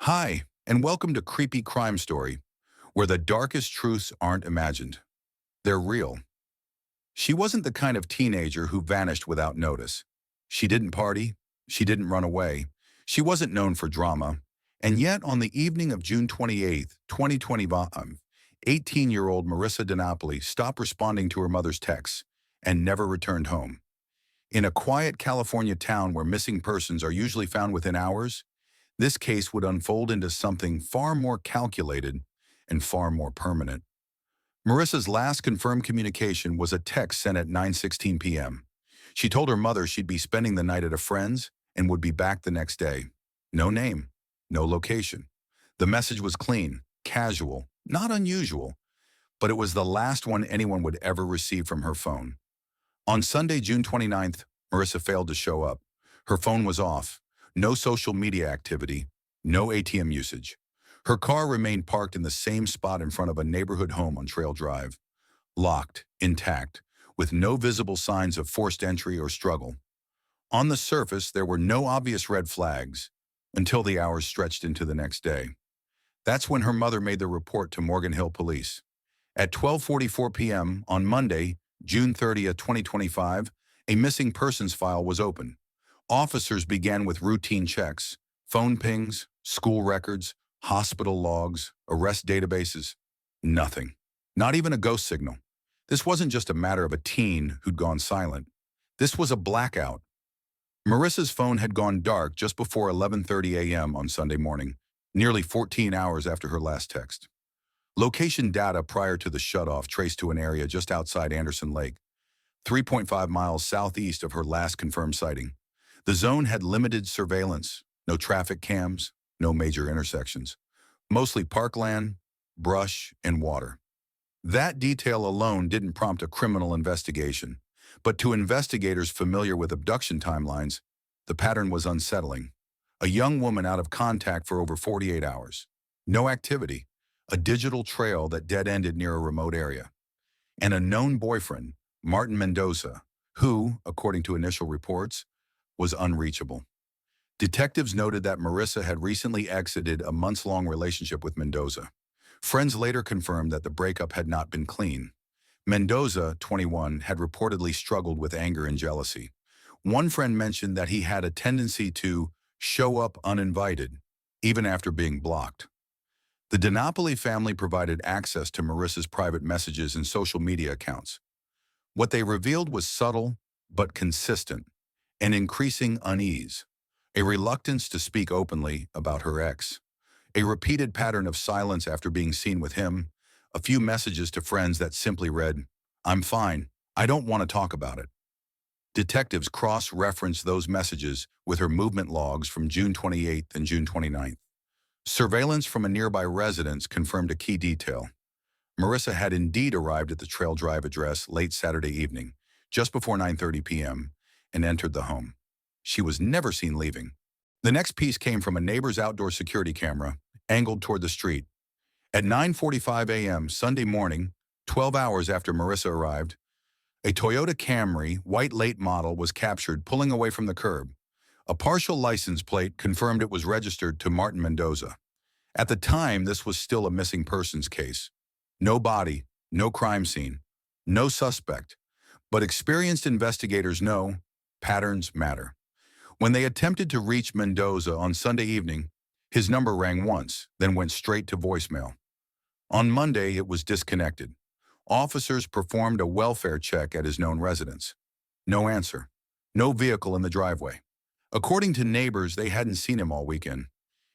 Hi, and welcome to Creepy Crime Story, where the darkest truths aren't imagined. They're real. She wasn't the kind of teenager who vanished without notice. She didn't party. She didn't run away. She wasn't known for drama. And yet, on the evening of June 28th, 2025, 18-year-old Marissa DiNapoli stopped responding to her mother's texts and never returned home. In a quiet California town where missing persons are usually found within hours, this case would unfold into something far more calculated and far more permanent. Marissa's last confirmed communication was a text sent at 9:16 p.m. She told her mother she'd be spending the night at a friend's and would be back the next day. No name, no location. The message was clean, casual, not unusual, but it was the last one anyone would ever receive from her phone. On Sunday, June 29th, Marissa failed to show up. Her phone was off. No social media activity. No ATM usage. Her car remained parked in the same spot in front of a neighborhood home on Trail Drive. Locked, intact, with no visible signs of forced entry or struggle. On the surface, there were no obvious red flags until the hours stretched into the next day. That's when her mother made the report to Morgan Hill Police. At 12:44 p.m. on Monday, June 30th, 2025, a missing persons file was opened. Officers began with routine checks, phone pings, school records, hospital logs, arrest databases. Nothing. Not even a ghost signal. This wasn't just a matter of a teen who'd gone silent. This was a blackout. Marissa's phone had gone dark just before 11:30 a.m. on Sunday morning, nearly 14 hours after her last text. Location data prior to the shutoff traced to an area just outside Anderson Lake, 3.5 miles southeast of her last confirmed sighting. The zone had limited surveillance, no traffic cams, no major intersections, mostly parkland, brush, and water. That detail alone didn't prompt a criminal investigation, but to investigators familiar with abduction timelines, the pattern was unsettling. A young woman out of contact for over 48 hours. No activity. A digital trail that dead-ended near a remote area. And a known boyfriend, Martin Mendoza, who, according to initial reports, was unreachable. Detectives noted that Marissa had recently exited a months-long relationship with Mendoza. Friends later confirmed that the breakup had not been clean. Mendoza, 21, had reportedly struggled with anger and jealousy. One friend mentioned that he had a tendency to show up uninvited, even after being blocked. The DiNapoli family provided access to Marissa's private messages and social media accounts. What they revealed was subtle but consistent, an increasing unease, a reluctance to speak openly about her ex, a repeated pattern of silence after being seen with him, a few messages to friends that simply read, "I'm fine, I don't want to talk about it." Detectives cross-referenced those messages with her movement logs from June 28th and June 29th. Surveillance from a nearby residence confirmed a key detail. Marissa had indeed arrived at the Trail Drive address late Saturday evening, just before 9:30 p.m., and entered the home. She was never seen leaving. The next piece came from a neighbor's outdoor security camera, angled toward the street. At 9:45 a.m. Sunday morning, 12 hours after Marissa arrived, a Toyota Camry, white late model, was captured pulling away from the curb. A partial license plate confirmed it was registered to Martin Mendoza. At the time, this was still a missing persons case. No body, no crime scene, no suspect. But experienced investigators know patterns matter. When they attempted to reach Mendoza on Sunday evening, his number rang once, then went straight to voicemail. On Monday, it was disconnected. Officers performed a welfare check at his known residence. No answer. No vehicle in the driveway. According to neighbors, they hadn't seen him all weekend.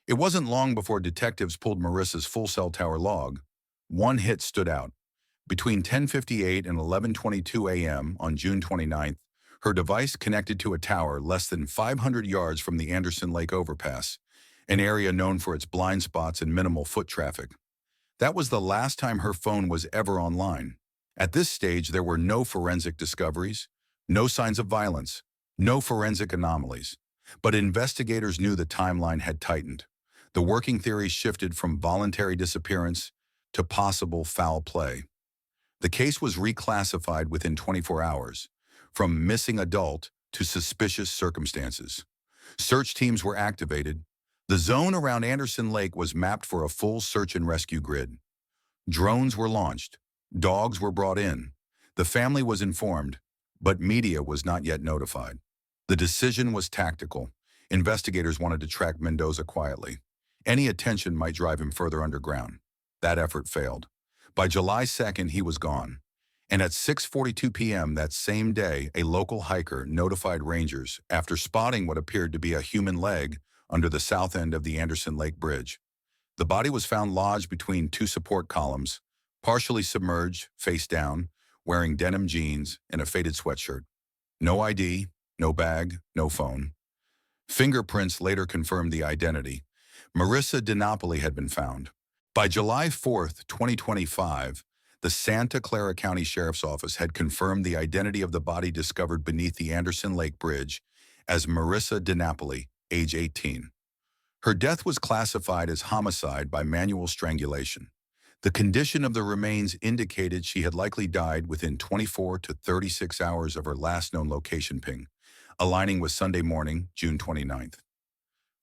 It wasn't long before detectives pulled Marissa's full cell tower log. One hit stood out. Between 10:58 and 11:22 a.m. on June 29th, her device connected to a tower less than 500 yards from the Anderson Lake overpass, an area known for its blind spots and minimal foot traffic. That was the last time her phone was ever online. At this stage, there were no forensic discoveries, no signs of violence, no forensic anomalies. But investigators knew the timeline had tightened. The working theory shifted from voluntary disappearance to possible foul play. The case was reclassified within 24 hours, from missing adult to suspicious circumstances. Search teams were activated. The zone around Anderson Lake was mapped for a full search and rescue grid. Drones were launched. Dogs were brought in. The family was informed, but media was not yet notified. The decision was tactical. Investigators wanted to track Mendoza quietly. Any attention might drive him further underground. That effort failed. By July 2nd, he was gone. And at 6:42 p.m. that same day, a local hiker notified rangers after spotting what appeared to be a human leg under the south end of the Anderson Lake Bridge. The body was found lodged between two support columns, partially submerged, face down, wearing denim jeans and a faded sweatshirt. No ID, no bag, no phone. Fingerprints later confirmed the identity. Marissa DiNapoli had been found. By July 4th, 2025, the Santa Clara County Sheriff's Office had confirmed the identity of the body discovered beneath the Anderson Lake Bridge as Marissa DiNapoli, age 18. Her death was classified as homicide by manual strangulation. The condition of the remains indicated she had likely died within 24 to 36 hours of her last known location ping, aligning with Sunday morning, June 29th.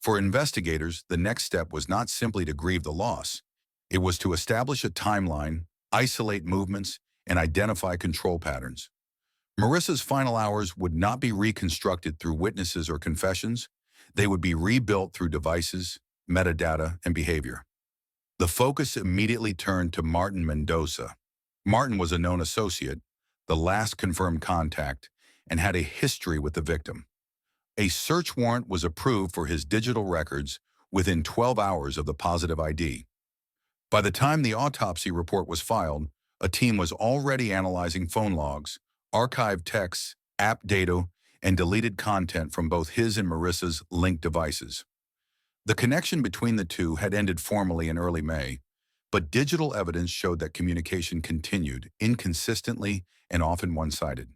For investigators, the next step was not simply to grieve the loss. It was to establish a timeline, isolate movements, and identify control patterns. Marissa's final hours would not be reconstructed through witnesses or confessions. They would be rebuilt through devices, metadata, and behavior. The focus immediately turned to Martin Mendoza. Martin was a known associate, the last confirmed contact, and had a history with the victim. A search warrant was approved for his digital records within 12 hours of the positive ID. By the time the autopsy report was filed, a team was already analyzing phone logs, archived texts, app data, and deleted content from both his and Marissa's linked devices. The connection between the two had ended formally in early May, but digital evidence showed that communication continued, inconsistently and often one-sided.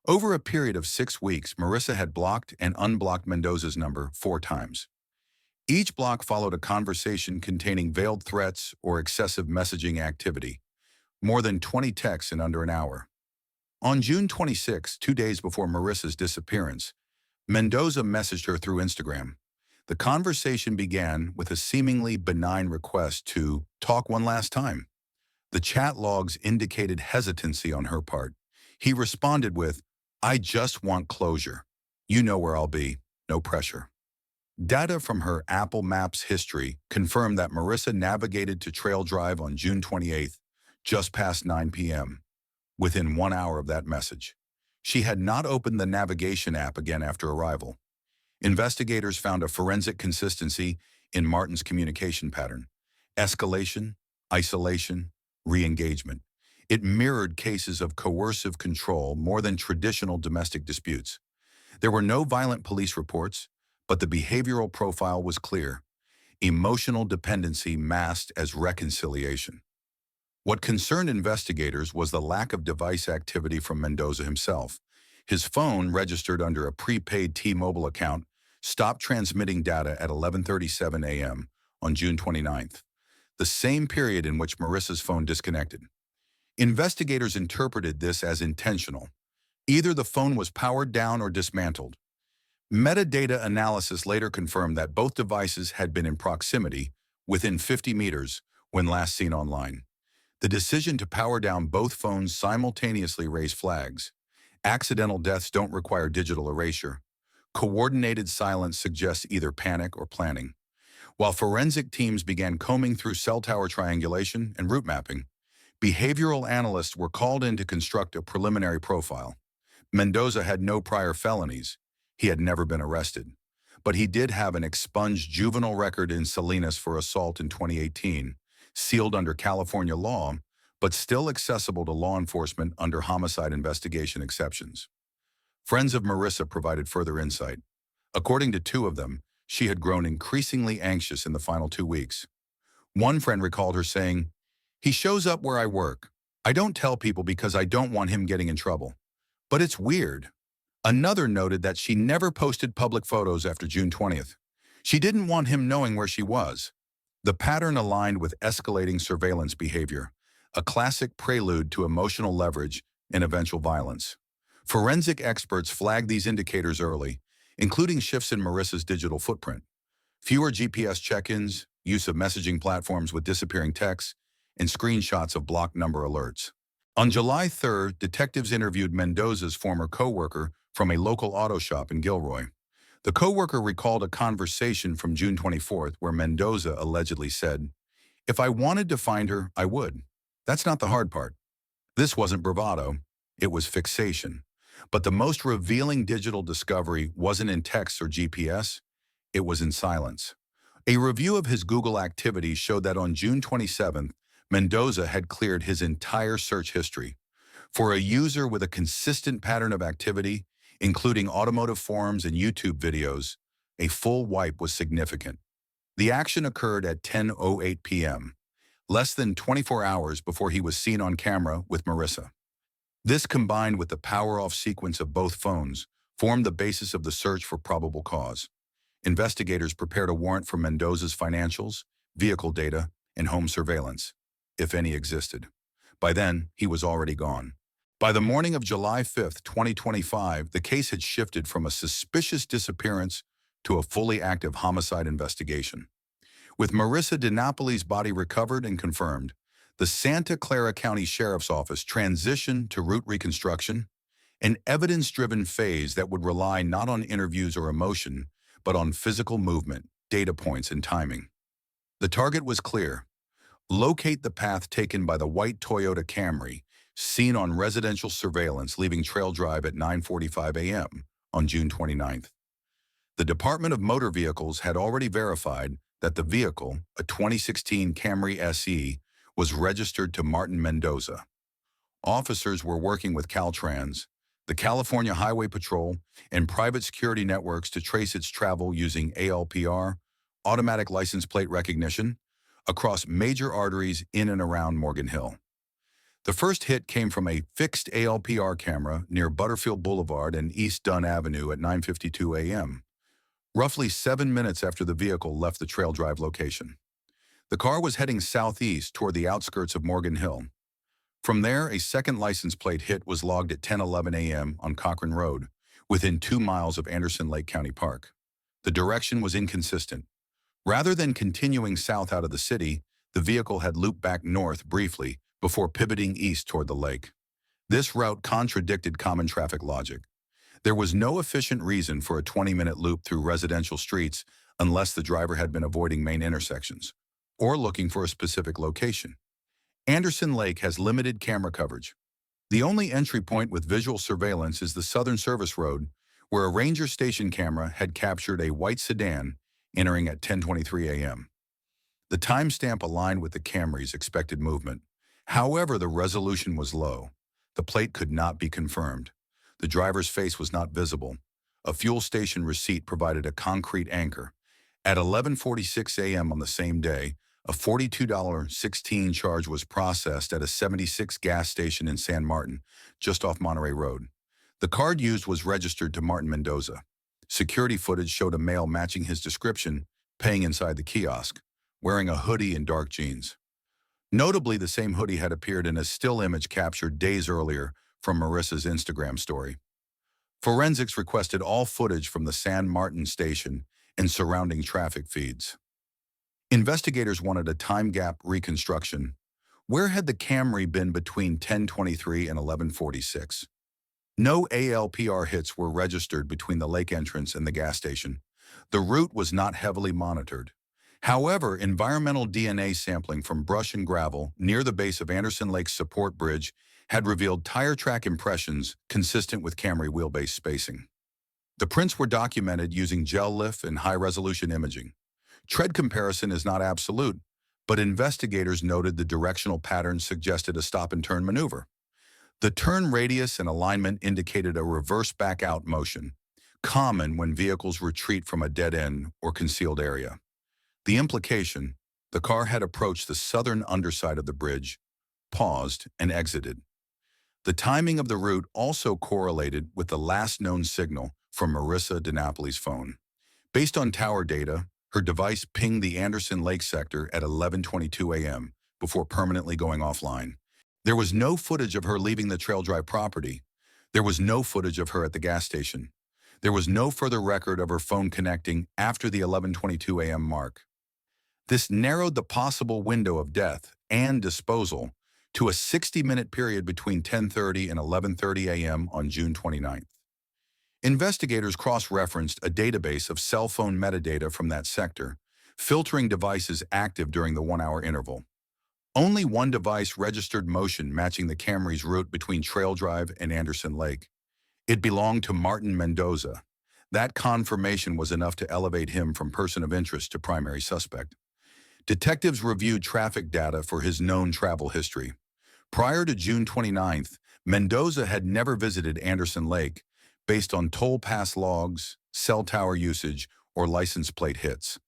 Over a period of 6 weeks, Marissa had blocked and unblocked Mendoza's number 4 times. Each block followed a conversation containing veiled threats or excessive messaging activity, more than 20 texts in under an hour. On June 26, 2 days before Marissa's disappearance, Mendoza messaged her through Instagram. The conversation began with a seemingly benign request to talk one last time. The chat logs indicated hesitancy on her part. He responded with, "I just want closure. You know where I'll be. No pressure." Data from her Apple Maps history confirmed that Marissa navigated to Trail Drive on June 28th, just past 9 p.m., within 1 hour of that message. She had not opened the navigation app again after arrival. Investigators found a forensic consistency in Martin's communication pattern: escalation, isolation, re-engagement. It mirrored cases of coercive control more than traditional domestic disputes. There were no violent police reports, but the behavioral profile was clear: emotional dependency masked as reconciliation. What concerned investigators was the lack of device activity from Mendoza himself. His phone, registered under a prepaid T-Mobile account, stopped transmitting data at 11:37 a.m. on June 29th, the same period in which Marissa's phone disconnected. Investigators interpreted this as intentional. Either the phone was powered down or dismantled. Metadata analysis later confirmed that both devices had been in proximity, within 50 meters, when last seen online. The decision to power down both phones simultaneously raised flags. Accidental deaths don't require digital erasure. Coordinated silence suggests either panic or planning. While forensic teams began combing through cell tower triangulation and route mapping, behavioral analysts were called in to construct a preliminary profile. Mendoza had no prior felonies. He had never been arrested. But he did have an expunged juvenile record in Salinas for assault in 2018, sealed under California law, but still accessible to law enforcement under homicide investigation exceptions. Friends of Marissa provided further insight. According to 2 of them, she had grown increasingly anxious in the final 2 weeks. One friend recalled her saying, "He shows up where I work. I don't tell people because I don't want him getting in trouble. But it's weird." Another noted that she never posted public photos after June 20th. She didn't want him knowing where she was. The pattern aligned with escalating surveillance behavior, a classic prelude to emotional leverage and eventual violence. Forensic experts flagged these indicators early, including shifts in Marissa's digital footprint. Fewer GPS check-ins, use of messaging platforms with disappearing texts, and screenshots of blocked number alerts. On July 3rd, detectives interviewed Mendoza's former coworker from a local auto shop in Gilroy. The coworker recalled a conversation from June 24th where Mendoza allegedly said, "If I wanted to find her, I would. That's not the hard part." This wasn't bravado, it was fixation. But the most revealing digital discovery wasn't in text or GPS, it was in silence. A review of his Google activity showed that on June 27th, Mendoza had cleared his entire search history. For a user with a consistent pattern of activity, including automotive forums and YouTube videos, a full wipe was significant. The action occurred at 10:08 p.m., less than 24 hours before he was seen on camera with Marissa. This, combined with the power-off sequence of both phones, formed the basis of the search for probable cause. Investigators prepared a warrant for Mendoza's financials, vehicle data, and home surveillance, if any existed. By then, he was already gone. By the morning of July 5, 2025, the case had shifted from a suspicious disappearance to a fully active homicide investigation. With Marissa DiNapoli's body recovered and confirmed, the Santa Clara County Sheriff's Office transitioned to route reconstruction, an evidence-driven phase that would rely not on interviews or emotion, but on physical movement, data points, and timing. The target was clear. Locate the path taken by the white Toyota Camry, seen on residential surveillance leaving Trail Drive at 9:45 a.m. on June 29th. The Department of Motor Vehicles had already verified that the vehicle, a 2016 Camry SE, was registered to Martin Mendoza. Officers were working with Caltrans, the California Highway Patrol, and private security networks to trace its travel using ALPR, automatic license plate recognition, across major arteries in and around Morgan Hill. The first hit came from a fixed ALPR camera near Butterfield Boulevard and East Dunn Avenue at 9:52 a.m., roughly 7 minutes after the vehicle left the Trail Drive location. The car was heading southeast toward the outskirts of Morgan Hill. From there, a second license plate hit was logged at 10:11 a.m. on Cochran Road, within 2 miles of Anderson Lake County Park. The direction was inconsistent. Rather than continuing south out of the city, the vehicle had looped back north briefly before pivoting east toward the lake. This route contradicted common traffic logic. There was no efficient reason for a 20-minute loop through residential streets unless the driver had been avoiding main intersections or looking for a specific location. Anderson Lake has limited camera coverage. The only entry point with visual surveillance is the Southern Service Road, where a ranger station camera had captured a white sedan entering at 10:23 a.m. The timestamp aligned with the Camry's expected movement. However, the resolution was low. The plate could not be confirmed. The driver's face was not visible. A fuel station receipt provided a concrete anchor. At 11:46 a.m. on the same day, a $42.16 charge was processed at a 76 gas station in San Martin, just off Monterey Road. The card used was registered to Martin Mendoza. Security footage showed a male matching his description, paying inside the kiosk, wearing a hoodie and dark jeans. Notably, the same hoodie had appeared in a still image captured days earlier from Marissa's Instagram story. Forensics requested all footage from the San Martin station and surrounding traffic feeds. Investigators wanted a time gap reconstruction. Where had the Camry been between 10:23 and 11:46? No ALPR hits were registered between the lake entrance and the gas station. The route was not heavily monitored. However, environmental DNA sampling from brush and gravel near the base of Anderson Lake's support bridge had revealed tire track impressions consistent with Camry wheelbase spacing. The prints were documented using gel lift and high-resolution imaging. Tread comparison is not absolute, but investigators noted the directional pattern suggested a stop-and-turn maneuver. The turn radius and alignment indicated a reverse back-out motion, common when vehicles retreat from a dead-end or concealed area. The implication: the car had approached the southern underside of the bridge, paused, and exited. The timing of the route also correlated with the last known signal from Marissa DiNapoli's phone. Based on tower data, her device pinged the Anderson Lake sector at 11:22 a.m. before permanently going offline. There was no footage of her leaving the Trail Drive property. There was no footage of her at the gas station. There was no further record of her phone connecting after the 11:22 a.m. mark. This narrowed the possible window of death and disposal to a 60-minute period between 10:30 and 11:30 a.m. on June 29th. Investigators cross-referenced a database of cell phone metadata from that sector, filtering devices active during the 1-hour interval. Only one device registered motion matching the Camry's route between Trail Drive and Anderson Lake. It belonged to Martin Mendoza. That confirmation was enough to elevate him from person of interest to primary suspect. Detectives reviewed traffic data for his known travel history. Prior to June 29th, Mendoza had never visited Anderson Lake based on toll pass logs, cell tower usage, or license plate hits.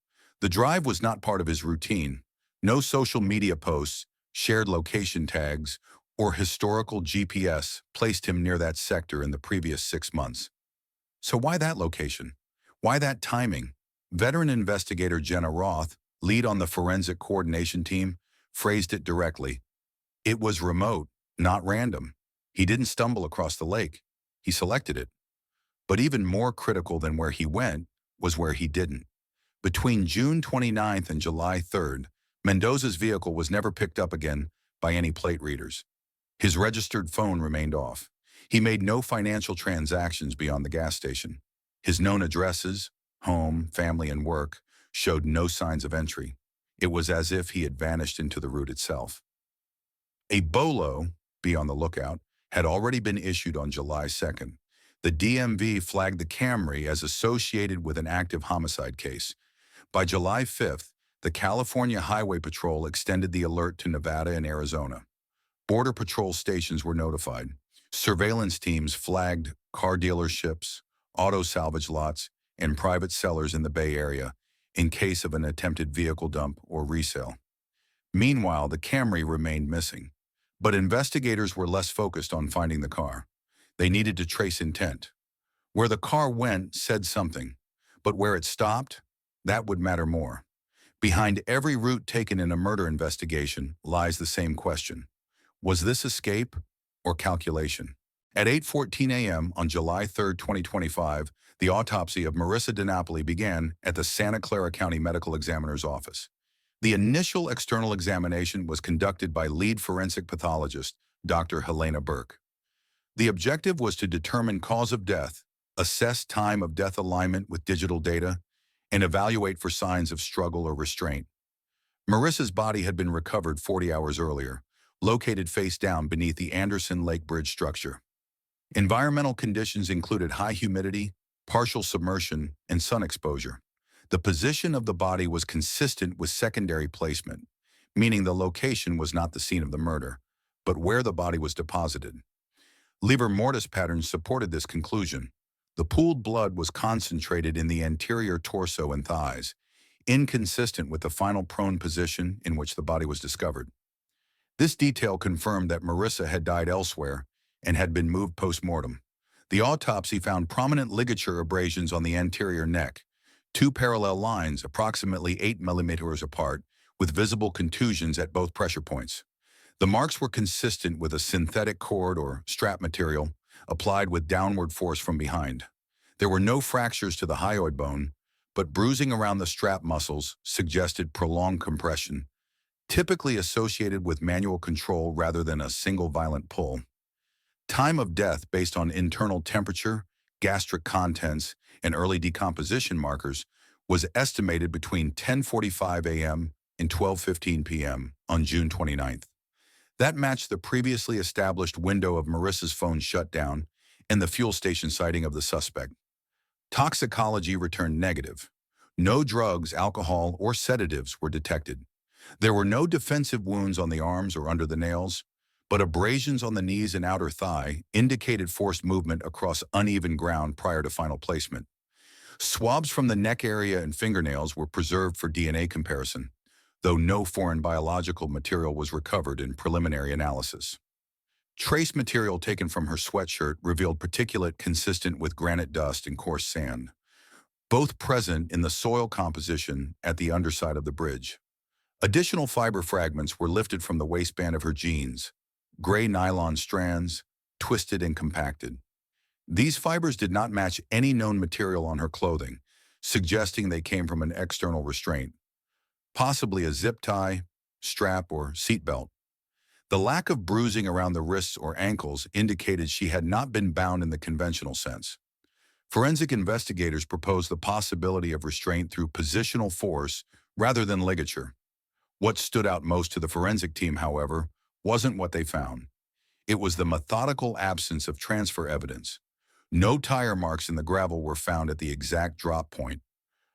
The drive was not part of his routine. No social media posts, shared location tags, or historical GPS placed him near that sector in the previous 6 months. So why that location? Why that timing? Veteran investigator Jenna Roth, lead on the forensic coordination team, phrased it directly. It was remote, not random. He didn't stumble across the lake. He selected it. But even more critical than where he went was where he didn't. Between June 29th and July 3rd, Mendoza's vehicle was never picked up again by any plate readers. His registered phone remained off. He made no financial transactions beyond the gas station. His known addresses, home, family, and work showed no signs of entry. It was as if he had vanished into the route itself. A BOLO, be on the lookout, had already been issued on July 2nd. The DMV flagged the Camry as associated with an active homicide case. By July 5th, the California Highway Patrol extended the alert to Nevada and Arizona. Border Patrol stations were notified. Surveillance teams flagged car dealerships, auto salvage lots, and private sellers in the Bay Area in case of an attempted vehicle dump or resale. Meanwhile, the Camry remained missing, but investigators were less focused on finding the car. They needed to trace intent. Where the car went said something, but where it stopped, that would matter more. Behind every route taken in a murder investigation lies the same question. Was this escape or calculation? At 8:14 a.m. on July 3, 2025, the autopsy of Marissa DiNapoli began at the Santa Clara County Medical Examiner's office. The initial external examination was conducted by lead forensic pathologist, Dr. Helena Burke. The objective was to determine cause of death, assess time of death alignment with digital data, and evaluate for signs of struggle or restraint. Marissa's body had been recovered 40 hours earlier, located face down beneath the Anderson Lake Bridge structure. Environmental conditions included high humidity, partial submersion, and sun exposure. The position of the body was consistent with secondary placement, meaning the location was not the scene of the murder, but where the body was deposited. Livor mortis patterns supported this conclusion. The pooled blood was concentrated in the anterior torso and thighs, inconsistent with the final prone position in which the body was discovered. This detail confirmed that Marissa had died elsewhere and had been moved post-mortem. The autopsy found prominent ligature abrasions on the anterior neck, 2 parallel lines approximately 8 millimeters apart, with visible contusions at both pressure points. The marks were consistent with a synthetic cord or strap material applied with downward force from behind. There were no fractures to the hyoid bone, but bruising around the strap muscles suggested prolonged compression, typically associated with manual control rather than a single violent pull. Time of death based on internal temperature, gastric contents, and early decomposition markers was estimated between 10:45 a.m. and 12:15 p.m. on June 29th. That matched the previously established window of Marissa's phone shutdown and the fuel station sighting of the suspect. Toxicology returned negative. No drugs, alcohol, or sedatives were detected. There were no defensive wounds on the arms or under the nails, but abrasions on the knees and outer thigh indicated forced movement across uneven ground prior to final placement. Swabs from the neck area and fingernails were preserved for DNA comparison, though no foreign biological material was recovered in preliminary analysis. Trace material taken from her sweatshirt revealed particulate consistent with granite dust and coarse sand, both present in the soil composition at the underside of the bridge. Additional fiber fragments were lifted from the waistband of her jeans, gray nylon strands, twisted and compacted. These fibers did not match any known material on her clothing, suggesting they came from an external restraint, possibly a zip tie, strap, or seatbelt. The lack of bruising around the wrists or ankles indicated she had not been bound in the conventional sense. Forensic investigators proposed the possibility of restraint through positional force rather than ligature. What stood out most to the forensic team, however, wasn't what they found. It was the methodical absence of transfer evidence. No tire marks in the gravel were found at the exact drop point.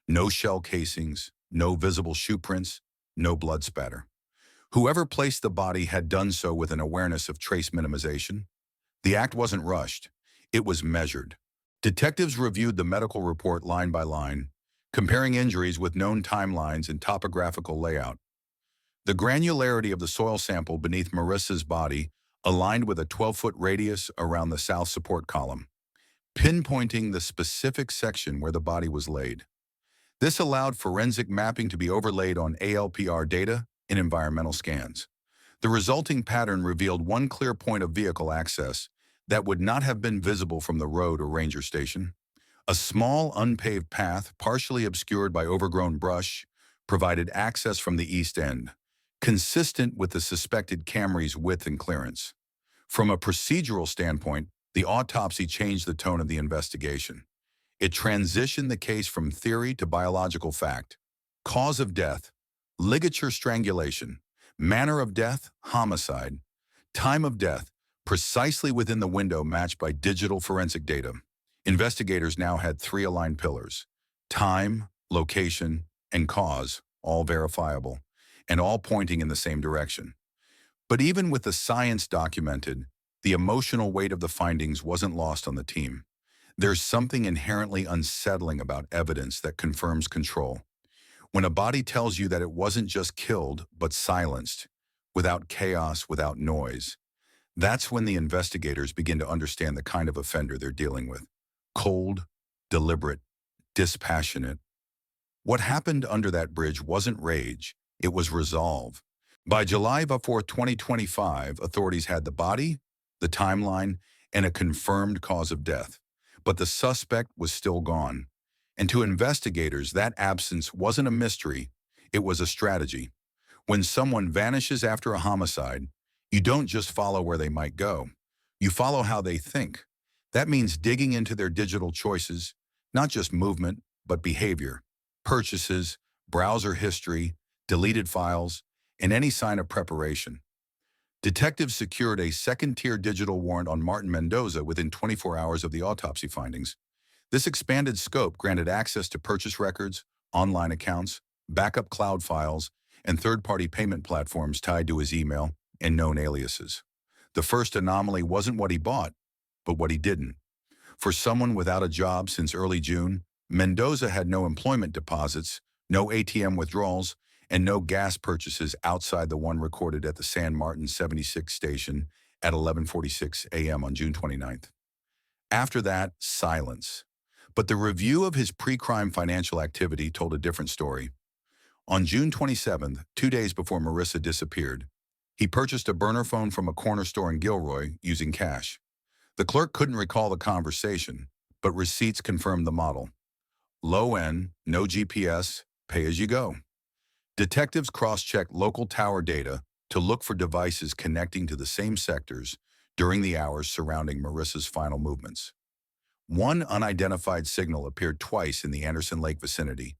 No shell casings, no visible shoe prints, no blood spatter. Whoever placed the body had done so with an awareness of trace minimization. The act wasn't rushed. It was measured. Detectives reviewed the medical report line by line, comparing injuries with known timelines and topographical layout. The granularity of the soil sample beneath Marissa's body aligned with a 12-foot radius around the south support column, pinpointing the specific section where the body was laid. This allowed forensic mapping to be overlaid on ALPR data and environmental scans. The resulting pattern revealed one clear point of vehicle access that would not have been visible from the road or ranger station. A small, unpaved path, partially obscured by overgrown brush, provided access from the east end, consistent with the suspected Camry's width and clearance. From a procedural standpoint, the autopsy changed the tone of the investigation. It transitioned the case from theory to biological fact. Cause of death: ligature strangulation. Manner of death: homicide. Time of death: precisely within the window matched by digital forensic data. Investigators now had three aligned pillars: time, location, and cause, all verifiable, and all pointing in the same direction. But even with the science documented, the emotional weight of the findings wasn't lost on the team. There's something inherently unsettling about evidence that confirms control. When a body tells you that it wasn't just killed, but silenced, without chaos, without noise, that's when the investigators begin to understand the kind of offender they're dealing with. Cold, deliberate, dispassionate. What happened under that bridge wasn't rage, it was resolve. By July 4th, 2025, authorities had the body, the timeline, and a confirmed cause of death. But the suspect was still gone. And to investigators, that absence wasn't a mystery, it was a strategy. When someone vanishes after a homicide, you don't just follow where they might go. You follow how they think. That means digging into their digital choices, not just movement, but behavior, purchases, browser history, deleted files, and any sign of preparation. Detectives secured a second-tier digital warrant on Martin Mendoza within 24 hours of the autopsy findings. This expanded scope granted access to purchase records, online accounts, backup cloud files, and third-party payment platforms tied to his email and known aliases. The first anomaly wasn't what he bought, but what he didn't. For someone without a job since early June, Mendoza had no employment deposits, no ATM withdrawals, and no gas purchases outside the one recorded at the San Martin 76 station at 11:46 a.m. on June 29th. After that, silence. But the review of his pre-crime financial activity told a different story. On June 27th, 2 days before Marissa disappeared, he purchased a burner phone from a corner store in Gilroy using cash. The clerk couldn't recall the conversation, but receipts confirmed the model. Low end, no GPS, pay as you go. Detectives cross-checked local tower data to look for devices connecting to the same sectors during the hours surrounding Marissa's final movements. One unidentified signal appeared twice in the Anderson Lake vicinity,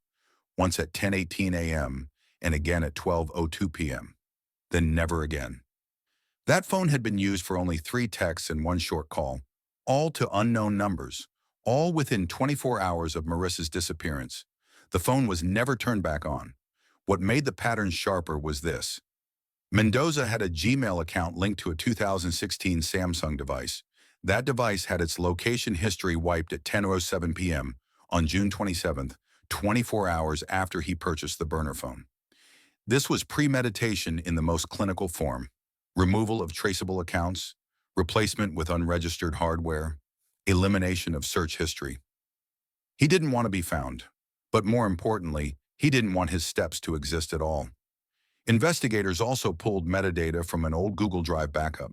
once at 10:18 a.m. and again at 12:02 p.m., then never again. That phone had been used for only 3 texts and 1 short call, all to unknown numbers, all within 24 hours of Marissa's disappearance. The phone was never turned back on. What made the pattern sharper was this. Mendoza had a Gmail account linked to a 2016 Samsung device. That device had its location history wiped at 10:07 p.m. on June 27th, 24 hours after he purchased the burner phone. This was premeditation in the most clinical form: removal of traceable accounts, replacement with unregistered hardware, elimination of search history. He didn't want to be found, but more importantly, he didn't want his steps to exist at all. Investigators also pulled metadata from an old Google Drive backup.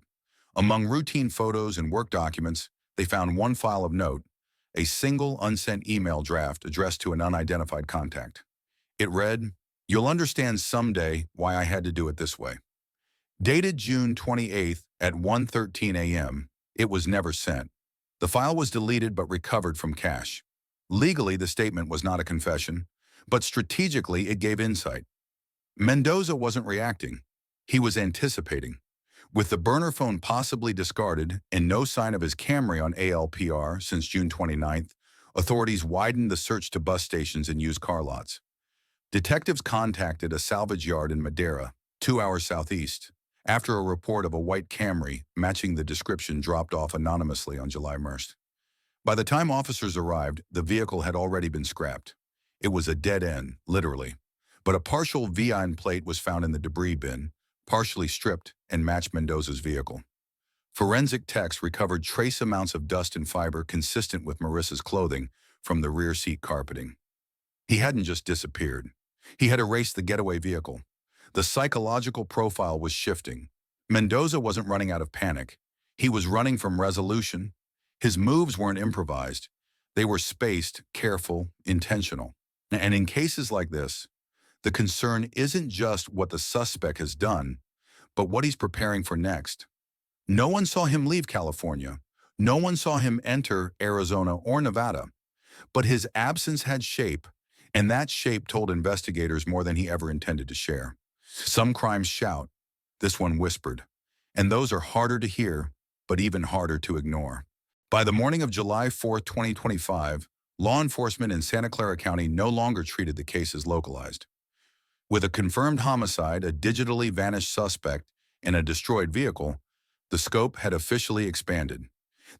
Among routine photos and work documents, They found one file of note, a single unsent email draft addressed to an unidentified contact. It read, "You'll understand someday why I had to do it this way." Dated June 28th at 1:13 a.m., it was never sent. The file was deleted but recovered from cache. Legally, the statement was not a confession, but strategically it gave insight. Mendoza wasn't reacting. He was anticipating. With the burner phone possibly discarded and no sign of his Camry on ALPR since June 29th, authorities widened the search to bus stations and used car lots. Detectives contacted a salvage yard in Madera, 2 hours southeast, after a report of a white Camry matching the description dropped off anonymously on July 1st. By the time officers arrived, the vehicle had already been scrapped. It was a dead end, literally. But a partial VIN plate was found in the debris bin, partially stripped and matched Mendoza's vehicle. Forensic techs recovered trace amounts of dust and fiber consistent with Marissa's clothing from the rear seat carpeting. He hadn't just disappeared. He had erased the getaway vehicle. The psychological profile was shifting. Mendoza wasn't running out of panic. He was running from resolution. His moves weren't improvised. They were spaced, careful, intentional. And in cases like this, the concern isn't just what the suspect has done, but what he's preparing for next. No one saw him leave California. No one saw him enter Arizona or Nevada. But his absence had shape, and that shape told investigators more than he ever intended to share. Some crimes shout, this one whispered, and those are harder to hear, but even harder to ignore. By the morning of July 4, 2025, law enforcement in Santa Clara County no longer treated the case as localized. With a confirmed homicide, a digitally vanished suspect, and a destroyed vehicle, the scope had officially expanded.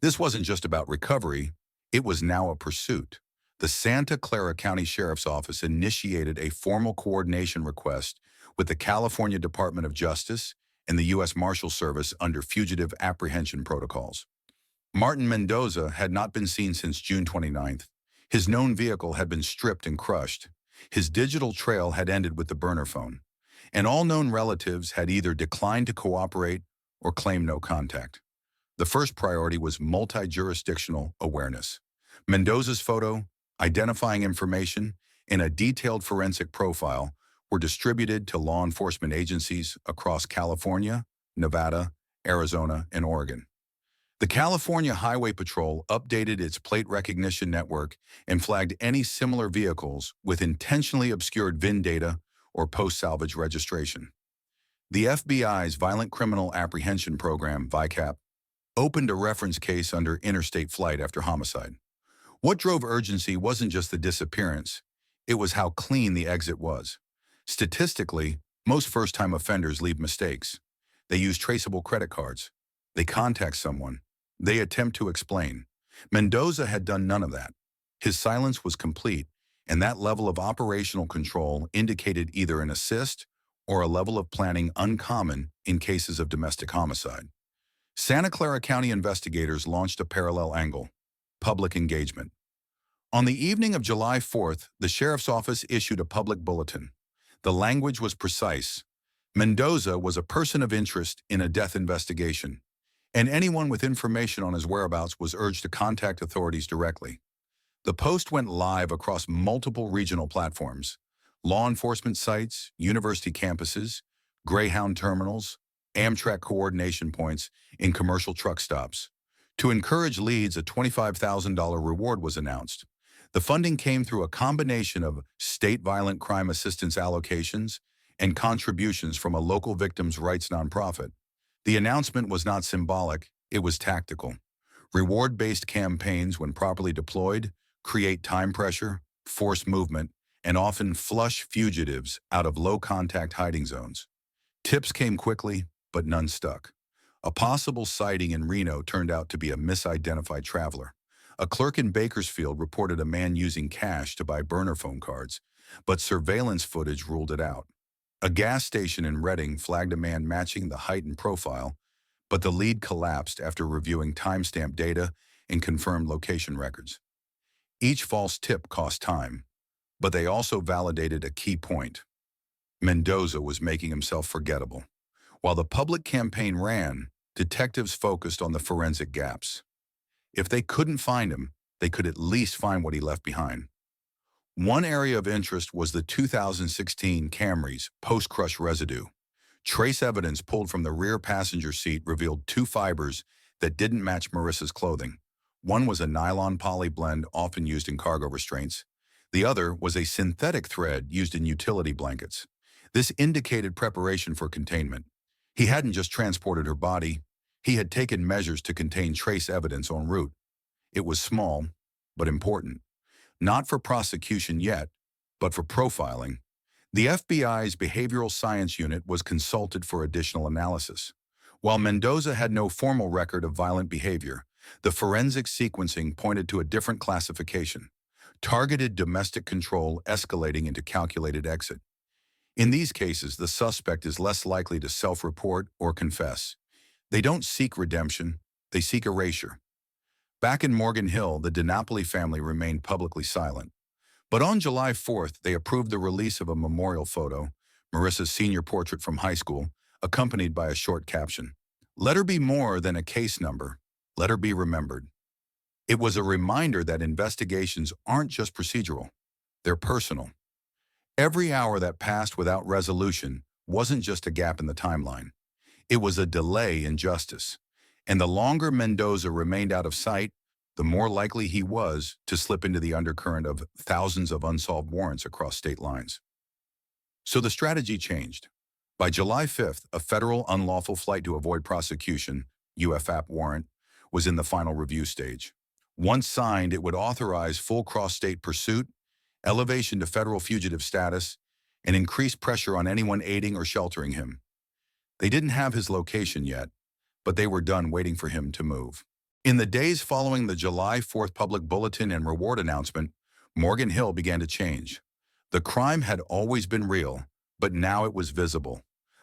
This wasn't just about recovery, it was now a pursuit. The Santa Clara County Sheriff's Office initiated a formal coordination request with the California Department of Justice and the U.S. Marshal Service under fugitive apprehension protocols. Martin Mendoza had not been seen since June 29th. His known vehicle had been stripped and crushed. His digital trail had ended with the burner phone, and all known relatives had either declined to cooperate or claimed no contact. The first priority was multi-jurisdictional awareness. Mendoza's photo, identifying information, and a detailed forensic profile were distributed to law enforcement agencies across California, Nevada, Arizona, and Oregon. The California Highway Patrol updated its plate recognition network and flagged any similar vehicles with intentionally obscured VIN data or post-salvage registration. The FBI's Violent Criminal Apprehension Program, VICAP, opened a reference case under interstate flight after homicide. What drove urgency wasn't just the disappearance, it was how clean the exit was. Statistically, most first-time offenders leave mistakes. They use traceable credit cards. They contact someone. They attempt to explain. Mendoza had done none of that. His silence was complete, and that level of operational control indicated either an assist or a level of planning uncommon in cases of domestic homicide. Santa Clara County investigators launched a parallel angle: public engagement. On the evening of July 4th, the sheriff's office issued a public bulletin. The language was precise. Mendoza was a person of interest in a death investigation, and anyone with information on his whereabouts was urged to contact authorities directly. The post went live across multiple regional platforms: law enforcement sites, university campuses, Greyhound terminals, Amtrak coordination points, and commercial truck stops. To encourage leads, a $25,000 reward was announced. The funding came through a combination of state violent crime assistance allocations and contributions from a local victims' rights nonprofit. The announcement was not symbolic, it was tactical. Reward-based campaigns, when properly deployed, create time pressure, force movement, and often flush fugitives out of low-contact hiding zones. Tips came quickly, but none stuck. A possible sighting in Reno turned out to be a misidentified traveler. A clerk in Bakersfield reported a man using cash to buy burner phone cards, but surveillance footage ruled it out. A gas station in Reading flagged a man matching the height and profile, but the lead collapsed after reviewing timestamp data and confirmed location records. Each false tip cost time, but they also validated a key point. Mendoza was making himself forgettable. While the public campaign ran, detectives focused on the forensic gaps. If they couldn't find him, they could at least find what he left behind. One area of interest was the 2016 Camry's post-crush residue. Trace evidence pulled from the rear passenger seat revealed two fibers that didn't match Marissa's clothing. One was a nylon poly blend often used in cargo restraints. The other was a synthetic thread used in utility blankets. This indicated preparation for containment. He hadn't just transported her body, he had taken measures to contain trace evidence en route. It was small, but important. Not for prosecution yet, but for profiling. The FBI's Behavioral Science Unit was consulted for additional analysis. While Mendoza had no formal record of violent behavior, the forensic sequencing pointed to a different classification: targeted domestic control escalating into calculated exit. In these cases, the suspect is less likely to self-report or confess. They don't seek redemption, they seek erasure. Back in Morgan Hill, the DiNapoli family remained publicly silent. But on July 4th, they approved the release of a memorial photo, Marissa's senior portrait from high school, accompanied by a short caption. "Let her be more than a case number. Let her be remembered." It was a reminder that investigations aren't just procedural, they're personal. Every hour that passed without resolution wasn't just a gap in the timeline. It was a delay in justice. And the longer Mendoza remained out of sight, the more likely he was to slip into the undercurrent of thousands of unsolved warrants across state lines. So the strategy changed. By July 5th, a federal unlawful flight to avoid prosecution, UFAP warrant, was in the final review stage. Once signed, it would authorize full cross-state pursuit, elevation to federal fugitive status, and increased pressure on anyone aiding or sheltering him. They didn't have his location yet, but they were done waiting for him to move. In the days following the July 4th public bulletin and reward announcement, Morgan Hill began to change. The crime had always been real, but now it was visible.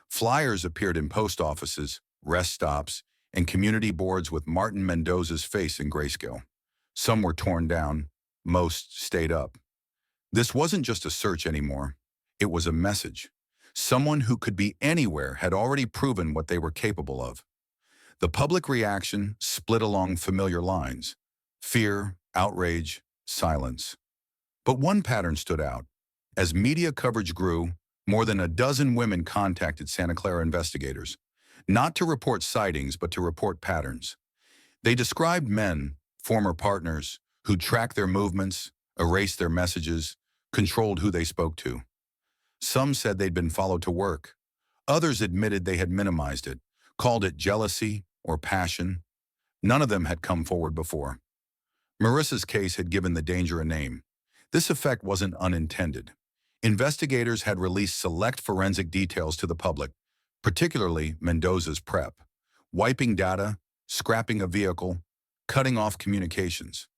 Flyers appeared in post offices, rest stops, and community boards with Martin Mendoza's face in grayscale. Some were torn down, most stayed up. This wasn't just a search anymore, it was a message. Someone who could be anywhere had already proven what they were capable of. The public reaction split along familiar lines: fear, outrage, silence. But one pattern stood out. As media coverage grew, more than a dozen women contacted Santa Clara investigators, not to report sightings, but to report patterns. They described men, former partners, who tracked their movements, erased their messages, controlled who they spoke to. Some said they'd been followed to work. Others admitted they had minimized it, called it jealousy or passion. None of them had come forward before. Marissa's case had given the danger a name. This effect wasn't unintended. Investigators had released select forensic details to the public, particularly Mendoza's prep: wiping data, scrapping a vehicle, cutting off communications.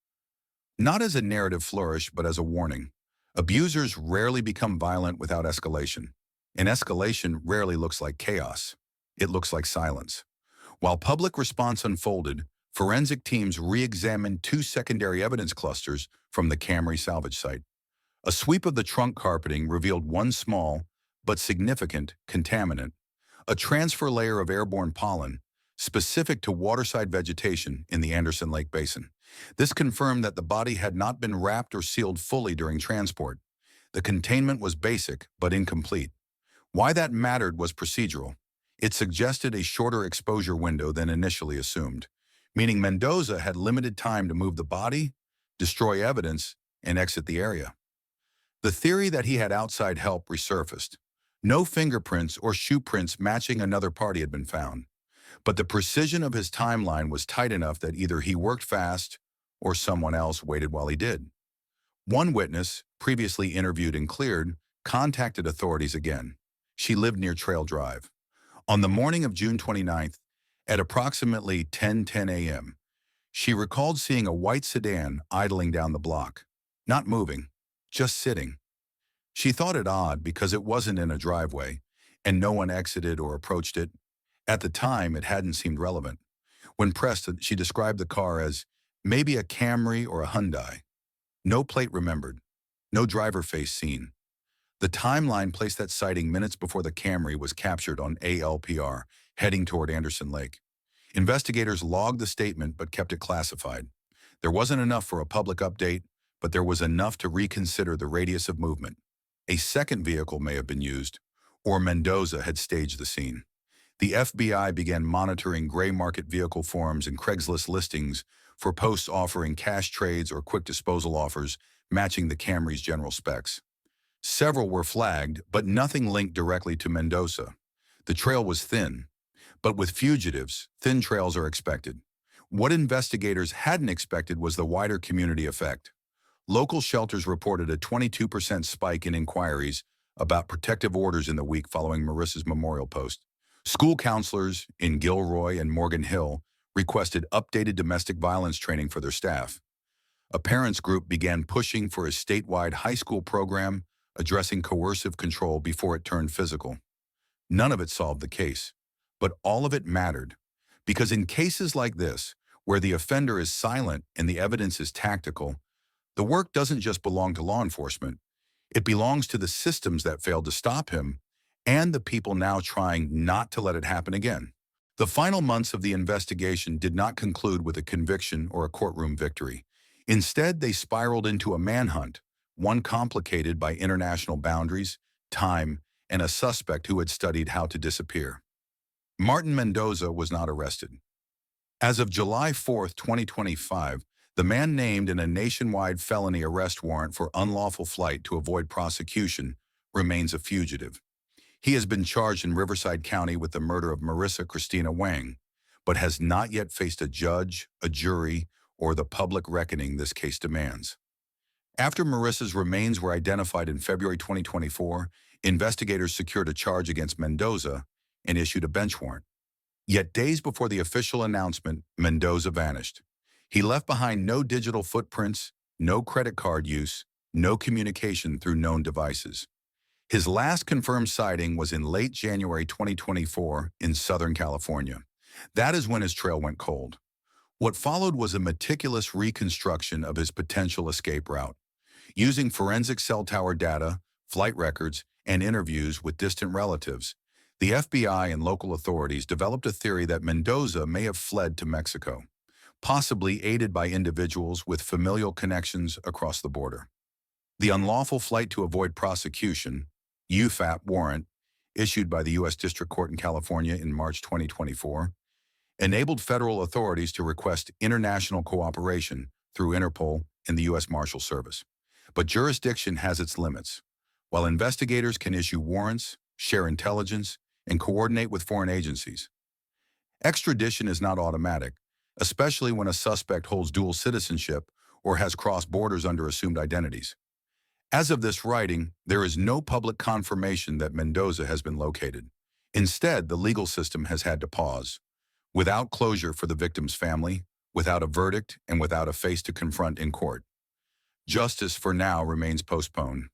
Not as a narrative flourish, but as a warning. Abusers rarely become violent without escalation. And escalation rarely looks like chaos. It looks like silence. While public response unfolded, forensic teams re-examined two secondary evidence clusters from the Camry salvage site. A sweep of the trunk carpeting revealed one small, but significant, contaminant: a transfer layer of airborne pollen, specific to waterside vegetation in the Anderson Lake Basin. This confirmed that the body had not been wrapped or sealed fully during transport. The containment was basic, but incomplete. Why that mattered was procedural. It suggested a shorter exposure window than initially assumed, meaning Mendoza had limited time to move the body, destroy evidence, and exit the area. The theory that he had outside help resurfaced. No fingerprints or shoe prints matching another party had been found, but the precision of his timeline was tight enough that either he worked fast or someone else waited while he did. One witness, previously interviewed and cleared, contacted authorities again. She lived near Trail Drive. On the morning of June 29th, at approximately 10:10 a.m., she recalled seeing a white sedan idling down the block, not moving, just sitting. She thought it odd because it wasn't in a driveway, and no one exited or approached it. At the time, it hadn't seemed relevant. When pressed, she described the car as maybe a Camry or a Hyundai. No plate remembered, no driver face seen. The timeline placed that sighting minutes before the Camry was captured on ALPR, heading toward Anderson Lake. Investigators logged the statement but kept it classified. There wasn't enough for a public update, but there was enough to reconsider the radius of movement. A second vehicle may have been used, or Mendoza had staged the scene. The FBI began monitoring gray market vehicle forums and Craigslist listings for posts offering cash trades or quick disposal offers matching the Camry's general specs. Several were flagged, but nothing linked directly to Mendoza. The trail was thin, but with fugitives, thin trails are expected. What investigators hadn't expected was the wider community effect. Local shelters reported a 22% spike in inquiries about protective orders in the week following Marissa's memorial post. School counselors in Gilroy and Morgan Hill requested updated domestic violence training for their staff. A parents group began pushing for a statewide high school program addressing coercive control before it turned physical. None of it solved the case, but all of it mattered. Because in cases like this, where the offender is silent and the evidence is tactical, the work doesn't just belong to law enforcement. It belongs to the systems that failed to stop him and the people now trying not to let it happen again. The final months of the investigation did not conclude with a conviction or a courtroom victory. Instead, they spiraled into a manhunt, one complicated by international boundaries, time, and a suspect who had studied how to disappear. Martin Mendoza was not arrested. As of July 4, 2025, the man named in a nationwide felony arrest warrant for unlawful flight to avoid prosecution remains a fugitive. He has been charged in Riverside County with the murder of Marissa Christina Wang, but has not yet faced a judge, a jury, or the public reckoning this case demands. After Marissa's remains were identified in February 2024, investigators secured a charge against Mendoza and issued a bench warrant. Yet days before the official announcement, Mendoza vanished. He left behind no digital footprints, no credit card use, no communication through known devices. His last confirmed sighting was in late January 2024 in Southern California. That is when his trail went cold. What followed was a meticulous reconstruction of his potential escape route. Using forensic cell tower data, flight records, and interviews with distant relatives, the FBI and local authorities developed a theory that Mendoza may have fled to Mexico, possibly aided by individuals with familial connections across the border. The unlawful flight to avoid prosecution, UFAP warrant, issued by the U.S. District Court in California in March 2024, enabled federal authorities to request international cooperation through Interpol and the U.S. Marshal Service. But jurisdiction has its limits. While investigators can issue warrants, share intelligence, and coordinate with foreign agencies, extradition is not automatic, especially when a suspect holds dual citizenship or has crossed borders under assumed identities. As of this writing, there is no public confirmation that Mendoza has been located. Instead, the legal system has had to pause. Without closure for the victim's family, without a verdict, and without a face to confront in court. Justice for now remains postponed.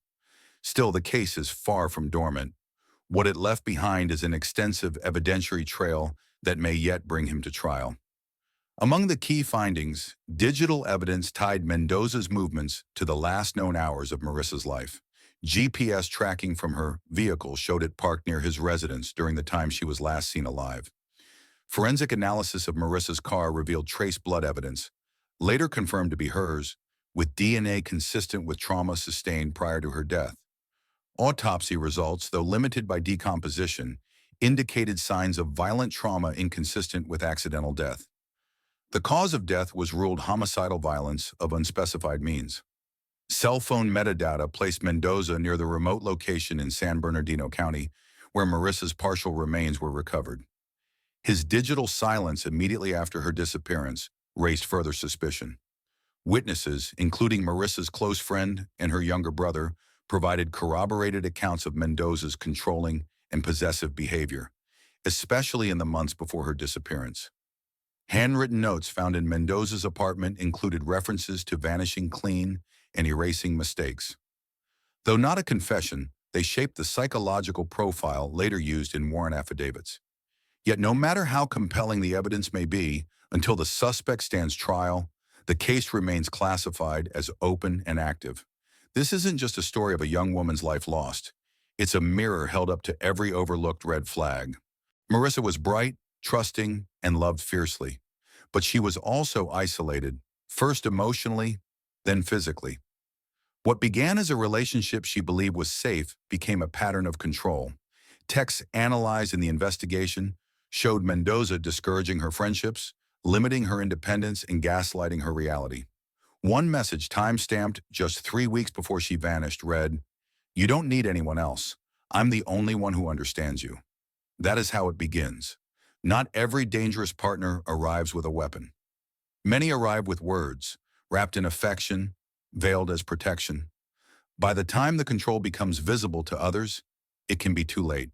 Still, the case is far from dormant. What it left behind is an extensive evidentiary trail that may yet bring him to trial. Among the key findings, digital evidence tied Mendoza's movements to the last known hours of Marissa's life. GPS tracking from her vehicle showed it parked near his residence during the time she was last seen alive. Forensic analysis of Marissa's car revealed trace blood evidence, later confirmed to be hers, with DNA consistent with trauma sustained prior to her death. Autopsy results, though limited by decomposition, indicated signs of violent trauma inconsistent with accidental death. The cause of death was ruled homicidal violence of unspecified means. Cell phone metadata placed Mendoza near the remote location in San Bernardino County, where Marissa's partial remains were recovered. His digital silence immediately after her disappearance raised further suspicion. Witnesses, including Marissa's close friend and her younger brother, provided corroborated accounts of Mendoza's controlling and possessive behavior, especially in the months before her disappearance. Handwritten notes found in Mendoza's apartment included references to vanishing clean and erasing mistakes. Though not a confession, they shaped the psychological profile later used in warrant affidavits. Yet no matter how compelling the evidence may be, until the suspect stands trial, the case remains classified as open and active. This isn't just a story of a young woman's life lost. It's a mirror held up to every overlooked red flag. Marissa was bright, trusting, and loved fiercely. But she was also isolated, first emotionally, then physically. What began as a relationship she believed was safe became a pattern of control. Texts analyzed in the investigation showed Mendoza discouraging her friendships, limiting her independence, and gaslighting her reality. One message, time-stamped just 3 weeks before she vanished, read, "You don't need anyone else. I'm the only one who understands you." That is how it begins. Not every dangerous partner arrives with a weapon. Many arrive with words, wrapped in affection, veiled as protection. By the time the control becomes visible to others, it can be too late.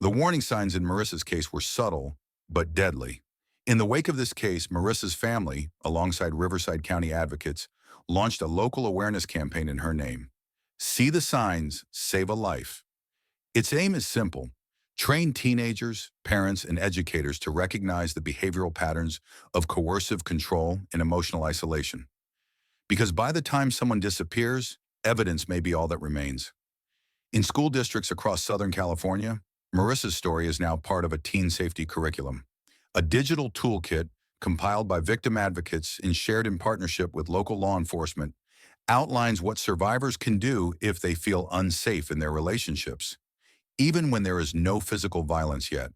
The warning signs in Marissa's case were subtle, but deadly. In the wake of this case, Marissa's family, alongside Riverside County advocates, launched a local awareness campaign in her name. See the signs, save a life. Its aim is simple: train teenagers, parents, and educators to recognize the behavioral patterns of coercive control and emotional isolation. Because by the time someone disappears, evidence may be all that remains. In school districts across Southern California, Marissa's story is now part of a teen safety curriculum, a digital toolkit compiled by victim advocates and shared in partnership with local law enforcement outlines what survivors can do if they feel unsafe in their relationships, even when there is no physical violence yet.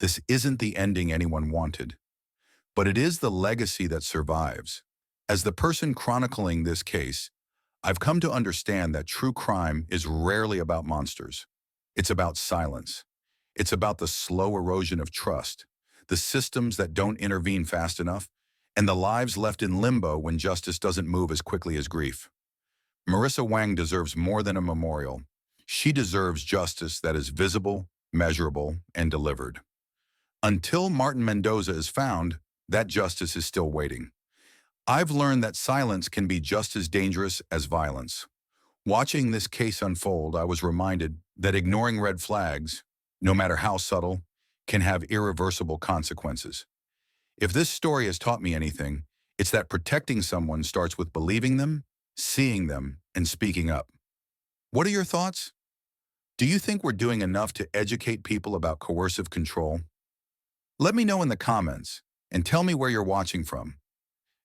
This isn't the ending anyone wanted, but it is the legacy that survives. As the person chronicling this case, I've come to understand that true crime is rarely about monsters. It's about silence. It's about the slow erosion of trust, the systems that don't intervene fast enough, and the lives left in limbo when justice doesn't move as quickly as grief. Marissa Wang deserves more than a memorial. She deserves justice that is visible, measurable, and delivered. Until Martin Mendoza is found, that justice is still waiting. I've learned that silence can be just as dangerous as violence. Watching this case unfold, I was reminded that ignoring red flags, no matter how subtle, can have irreversible consequences. If this story has taught me anything, it's that protecting someone starts with believing them, seeing them, and speaking up. What are your thoughts? Do you think we're doing enough to educate people about coercive control? Let me know in the comments, and tell me where you're watching from.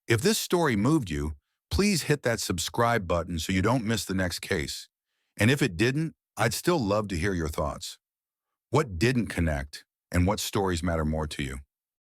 If this story moved you, please hit that subscribe button so you don't miss the next case. And if it didn't, I'd still love to hear your thoughts. What didn't connect, and what stories matter more to you?